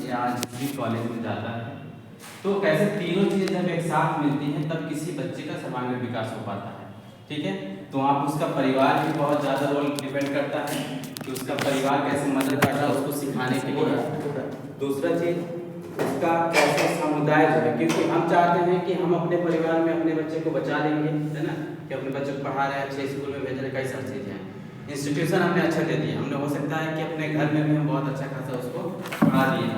या जिस भी कॉलेज में जाता है, तो कैसे तीनों चीज़ें जब एक साथ मिलती हैं तब किसी बच्चे का सर्वांगीण विकास हो पाता है। ठीक है, तो वहाँ पर उसका परिवार भी बहुत ज़्यादा रोल डिपेंड करता है कि उसका परिवार कैसे मदद करता है उसको सिखाने के लिए। दूसरा चीज़ उसका कैसे समुदाय जो है, क्योंकि हम चाहते हैं कि हम अपने परिवार में अपने बच्चे को बचा लेंगे, है ना, कि अपने बच्चे को पढ़ा रहे हैं, अच्छे स्कूल में भेज रहे हैं, कई सारी चीज़ें हैं, इंस्टीट्यूशन हमने अच्छा दे दिया, हमने हो सकता है कि अपने घर में भी हम बहुत अच्छा खासा उसको पढ़ा दिए,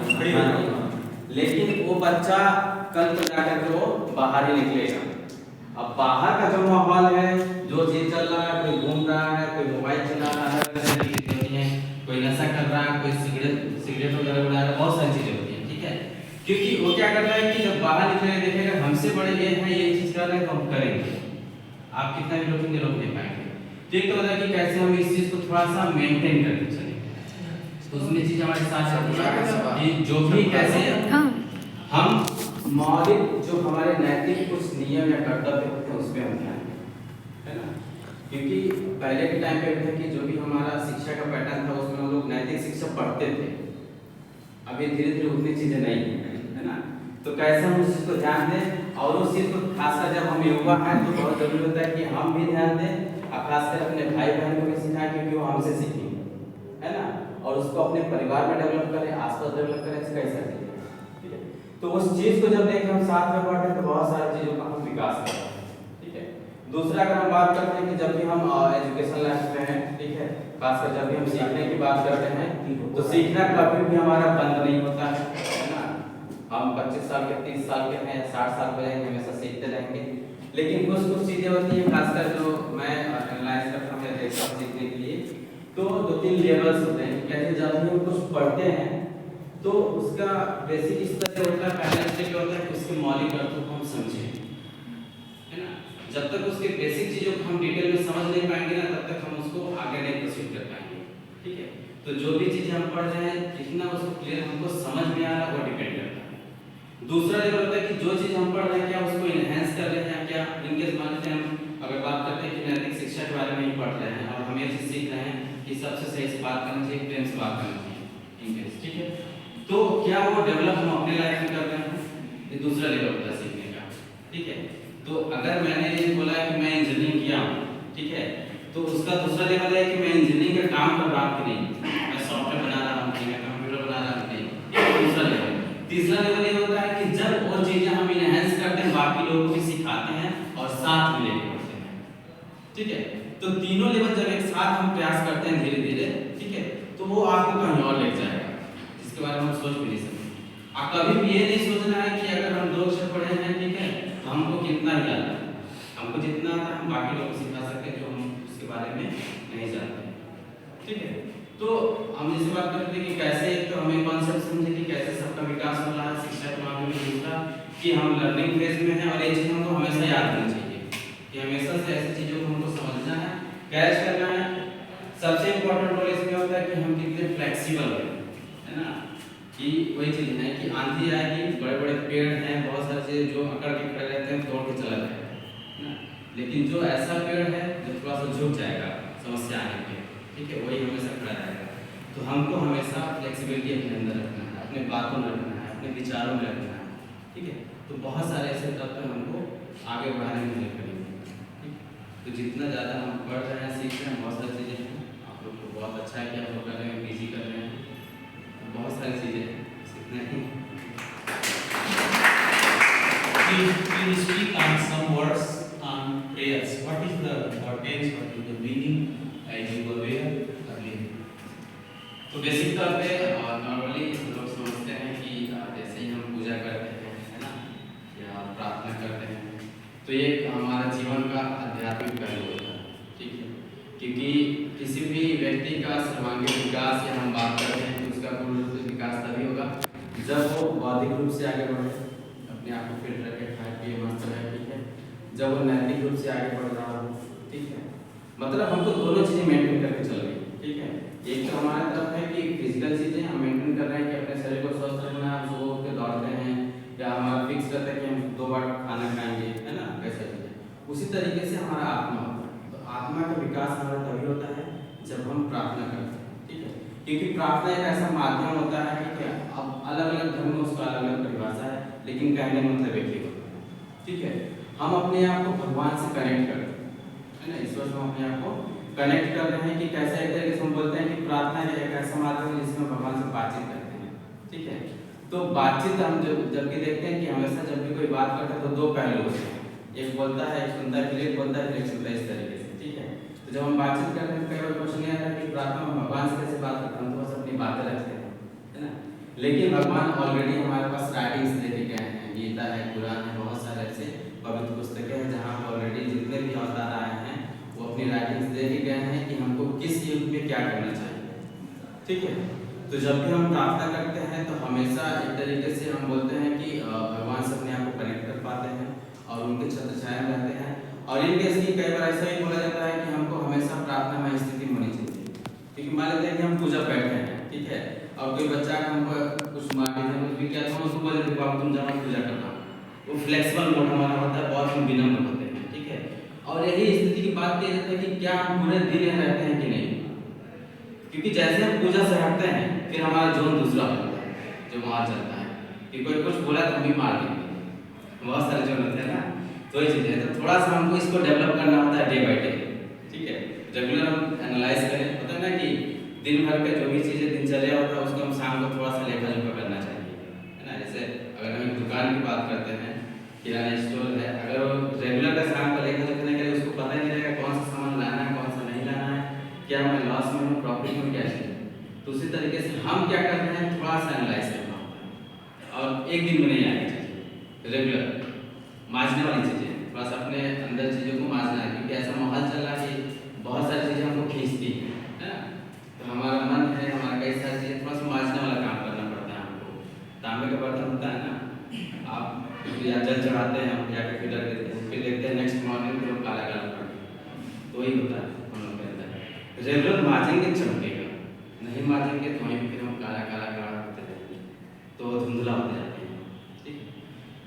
लेकिन वो बच्चा कल को जाकर के वो बाहर ही निकलेगा। अब बाहर का जो माहौल है, जो चीज़ चल रहा है, कोई घूम रहा है, कोई मोबाइल चला रहा है, कोई नशा कर रहा है, कोई सिगरेट वगैरह उड़ा रहा है, बहुत सारी चीज़ें होती हैं। ठीक है, क्योंकि वो क्या करता है कि जब बाहर निकलेगा देखेगा हमसे बड़े ये हैं, ये चीज़ कर रहे हैं तो हम करेंगे, आप कितना भी रोकेंगे रोक नहीं पाएंगे। तो एक तो होता है कि कैसे हम इस चीज़ को थोड़ा सा मेंटेन करके चलें, तो उसमें चीज़ हमारे साथ कि जो भी कैसे हम मौलिक जो हमारे नैतिक कुछ नियम या कर्तव्य होते हैं उस पर हम ध्यान दें, है ना, क्योंकि पहले के टाइम पे था कि जो भी हमारा शिक्षा का पैटर्न था उसमें हम लोग नैतिक शिक्षा पढ़ते थे, अभी धीरे धीरे उतनी चीज़ें नहीं है ना, तो कैसे हम उस चीज़ को ध्यान दें, और उस चीज़ को खासकर जब हम युवा हैं तो बहुत जरूरी होता है कि हम भी ध्यान दें, और खासकर अपने भाई बहन को भी सिखाएं, क्योंकि वो हमसे सीखेंगे, है ना, और उसको अपने परिवार में डेवलप करें, आसपास डेवलप करें, ऐसे कैसे चीज़ें। ठीक है, तो उस चीज़ को जब देखें हम साथ में पढ़ते हैं तो बहुत सारी चीज़ों का हम विकास करते हैं। ठीक है, दूसरा अगर हम बात करते हैं कि जब भी हम एजुकेशन लाइफ में हैं, ठीक है, खासकर जब भी हम सीखने की बात करते हैं तो सीखना कभी भी हमारा बंद नहीं होता है ना, हम 25 साल के 30 साल के हैं या 60 साल हो जाएंगे, हमेशा सीखते रहेंगे, लेकिन कुछ चीज़ें होती हैं खासकर जो मैं एनालाइज करता हूँ या देखता हूँ सीखने के लिए, तो 2-3 लेवल्स होते हैं। कैसे जब भी हम कुछ पढ़ते हैं तो उसका बेसिक स्तर जो होता है, पहला स्टेप होता है कि उसके मौलिक अर्थों को हम समझें, है ना, जब तक उसके बेसिक चीज़ों को हम डिटेल में समझ नहीं पाएंगे ना तब तक हम उसको आगे नहीं प्रोसीड कर पाएंगे। ठीक है, तो जो भी चीज़ें हम पढ़ रहे हैं कितना उसको क्लियर हमको समझ में आ रहा है वो डिपेंड करता है। दूसरा लेवल होता है कि जो चीज़ हम पढ़ रहे हैं क्या उसको इनहेंस कर रहे हैं, क्या इनकेस मान लीजिए हम अगर बात करते हैं कि नैतिक शिक्षा के बारे में ही पढ़ रहे हैं और हम ये चीज़ सीख रहे हैं कि सबसे सही से बात करना चाहिए, प्रेम से बात करना चाहिए इनकेस, ठीक है, तो क्या वो डेवलप हम अपने लाइफ में कर रहे हैं, ये दूसरा लेवल होता है सीखने का। ठीक है, तो अगर मैंने ये बोला कि मैं इंजीनियरिंग किया हूँ, ठीक है, तो उसका दूसरा लेवल है कि मैं इंजीनियरिंग का काम कर रहा हूँ कि नहीं, मैं सॉफ्टवेयर बना रहा हूँ कि मैं कंप्यूटर बना रहा हूँ कि नहीं, ये दूसरा लेवल। तीसरा लेवल ये होता है कि जब वो चीज़ें हम इनहेंस करते हैं, बाकी लोगों को भी सिखाते हैं और साथ में लेके बढ़ते हैं। ठीक है, तो तीनों लेवल जब एक साथ हम प्रयास करते हैं धीरे धीरे, ठीक है, तो वो आपको कहीं और ले जाएगा जिसके बारे में हम सोच भी नहीं सकते। आप कभी भी ये नहीं सोचना है कि अगर हम 2 अक्षर पढ़े हैं, ठीक है, तो हमको कितना ही आता है, हमको जितना आता है हम बाकी लोगों को सिखा सकते हैं जो हम उसके बारे में नहीं जानते। ठीक है, तो हम जैसे बात करते हैं कि कैसे, तो हमें कॉन्सेप्ट समझे कि कैसे सबका विकास हो रहा है शिक्षा के मामले में। दूसरा कि हम लर्निंग फेज में हैं और ये चीज़ हमको हमेशा याद रखनी चाहिए कि हमेशा से ऐसी चीज़ों को हमको समझना है, कैच करना है। सबसे इम्पोर्टेंट रोल इसमें होता है कि हम कितने फ्लेक्सिबल हैं, है ना, कि वही चीज़ है कि आंधी आएगी, बड़े बड़े पेड़ हैं, बहुत सारे चीज़ जो अकड़ के खड़े रहते हैं तोड़ के चला जाएगा, है ना, लेकिन जो ऐसा पेड़ है जो थोड़ा सा झुक जाएगा समस्या आने पे, ठीक है, वही हमेशा खड़ा रहेगा। तो हमको हमेशा फ्लेक्सिबिलिटी अपने अंदर रखना है, अपने बातों में रखना है, अपने विचारों में रखना है। ठीक है, तो बहुत सारे ऐसे तत्व हमको आगे बढ़ाने में हेल्प करेंगे। ठीक, तो जितना ज़्यादा हम पढ़ रहे हैं, सीख रहे हैं, बहुत सारी चीज़ें हैं, आप लोग को बहुत अच्छा है कि आप लोग कर रहे हैं, पीजी कर रहे हैं, बहुत सारी चीज़ें हैं सीखने की। Please speak on some words on prayers. What is the importance? What is the meaning? As you were aware earlier. तो बेसिक तौर पे नॉर्मली लोग समझते हैं कि जैसे ही हम पूजा करते हैं, है ना, या प्रार्थना करते हैं, तो ये हमारा जीवन का आध्यात्मिक पहलू होता है। ठीक है, क्योंकि किसी भी व्यक्ति का सर्वांगीण विकास या हम बात करते हैं तो उसका पूर्ण रूप से विकास तभी होगा जब वो बौद्धिक रूप से आगे बढ़े, अपने आप को फिट रखे, खाए पिए मस्त रहे, ठीक है, जब वो नैतिक रूप से आगे बढ़ रहा हो, ठीक है, मतलब हमको दोनों चीज़ें मेंटेन करके चल रही है। ठीक है, एक तो हमारे तरफ है कि फिजिकल चीज़ें हम मेंटेन कर रहे हैं कि अपने शरीर को स्वस्थ रखना है, हम सुबह उठ के दौड़ते हैं या हमारा फिक्स रहता है कि हम 2 बार खाना खाएंगे, है ना, कैसे चीज़ें। उसी तरीके से हमारा आत्मा होता है, तो आत्मा का विकास हमारा तभी होता है जब हम प्रार्थना करते हैं। ठीक है, क्योंकि प्रार्थना एक ऐसा माध्यम होता है, ठीक है, अब अलग अलग लेकिन कहने का मतलब एक ही होता है, ठीक है। हम अपने आप को भगवान से कनेक्ट करते हैं, है ना, ईश्वर से हम अपने आप को कनेक्ट कर रहे हैं कि कैसे एक तरीके से हम बोलते हैं कि प्रार्थना एक ऐसा माध्यम है जिसमें भगवान से बातचीत करते हैं, ठीक है। तो बातचीत हम जब भी देखते हैं कि हमेशा जब भी कोई बात करता है तो दो पहलू होते हैं, एक बोलता है, एक सुनता है, फिर एक बोलता है, फिर एक सुनता है, इस तरीके से, ठीक है। तो जब हम बातचीत करते हैं कई बार क्वेश्चन ये आता है कि प्रार्थना में भगवान से कैसे बात करते हैं, हम तो बस अपनी बातें रखते हैं, है ना। लेकिन भगवान ऑलरेडी हमारे पास राइटिंग्स दे के गए हैं, गीता है, कुरान है, बहुत सारे ऐसे पवित्र पुस्तकें हैं जहाँ ऑलरेडी जितने भी अवतार आए हैं वो अपनी राइटिंग्स दे के गए हैं कि हमको किस युग में क्या करना चाहिए, ठीक है। तो जब भी हम प्रार्थना करते हैं तो हमेशा एक तरीके से हम बोलते हैं कि भगवान से अपने आप को कनेक्ट कर पाते हैं और उनके छत्र छाया में रहते हैं। और इन केस की कई बार ऐसा भी बोला जाता है कि हमको हमेशा प्रार्थना में स्थिति होनी चाहिए, क्योंकि मान लेते हैं कि हम पूजा बैठे हैं, ठीक है, और कोई बच्चा हमको कुछ मार देता है, कुछ भी क्या, तो उसको बोले देखो आप तुम जमा पूजा करना, वो फ्लेक्सिबल मोड हमारा होता है, बहुत हम विनम्र होते हैं, ठीक है। और यही स्थिति की बात की जाती है कि क्या हम पूरे दिन यहाँ रहते हैं कि नहीं, क्योंकि जैसे हम पूजा से हटते हैं फिर हमारा जोन दूसरा होता है जो वहाँ चलता है कि कोई कुछ बोला तो हम भी मार देंगे, बहुत सारे जोन होते हैं ना। तो ये चीज़ें तो थोड़ा सा हमको इसको डेवलप करना होता है डे बाई डे, ठीक है। रेगुलर हम एनालाइज करें, होता है ना कि दिन भर के जो भी चीज़ें दिनचर्या होता है उसको हम शाम को थोड़ा सा लेखा जोखा करना चाहिए, है ना। जैसे अगर हम एक दुकान की बात करते हैं, किराना स्टोर है, अगर वो रेगुलर का शाम को लेखा जोखा नहीं करे, उसको पता ही नहीं रहेगा कौन सा सामान लाना है, कौन सा नहीं लाना है, क्या मैं लॉस में हूँ, प्रॉफिट में, क्या चाहिए। तो उसी तरीके से हम क्या कर रहे हैं, थोड़ा सा एनालाइज करना होता है और एक दिन में नहीं आनी चाहिए, रेगुलर मांझने वाली चीज़ें, थोड़ा सा अपने अंदर चीज़ों को मांझना है, क्योंकि ऐसा माहौल चल रहा है कि बहुत सारी चीज़ें हमको खींचती हैं, है ना। तो हमारा मन है, हमारा कई सारी चीज़ें, थोड़ा सा मांझने वाला काम करना पड़ता है हमको। तांबे का बर्तन होता है ना, आप या जल चढ़ाते हैं, हम जाकर फिल्टर देते हैं, फिर देखते हैं नेक्स्ट मॉर्निंग फिर काला काला पड़ता है, तो वही होता है हम लोग के अंदर। रेगुलर मांझेंगे चमकेगा, नहीं मांझेंगे तो वहीं फिर हम काला काला काला होते रहेंगे, तो धुंधला होते जाते हैं, ठीक है।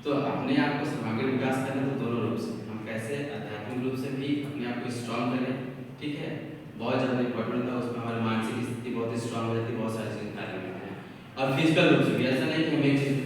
तो अपने आप को सर्वांगीण विकास करना तो दोनों रूप से, हम कैसे आध्यात्मिक रूप से भी अपने आप को स्ट्रांग करें, ठीक है, बहुत ज़्यादा इंपॉर्टेंट होता है। उसमें हमारी मानसिक स्थिति बहुत ही स्ट्रांग हो जाती है, बहुत सारी चीज़ें कार्य करते हैं। और फिजिकल रूप से भी ऐसा नहीं कि हम एक चीज़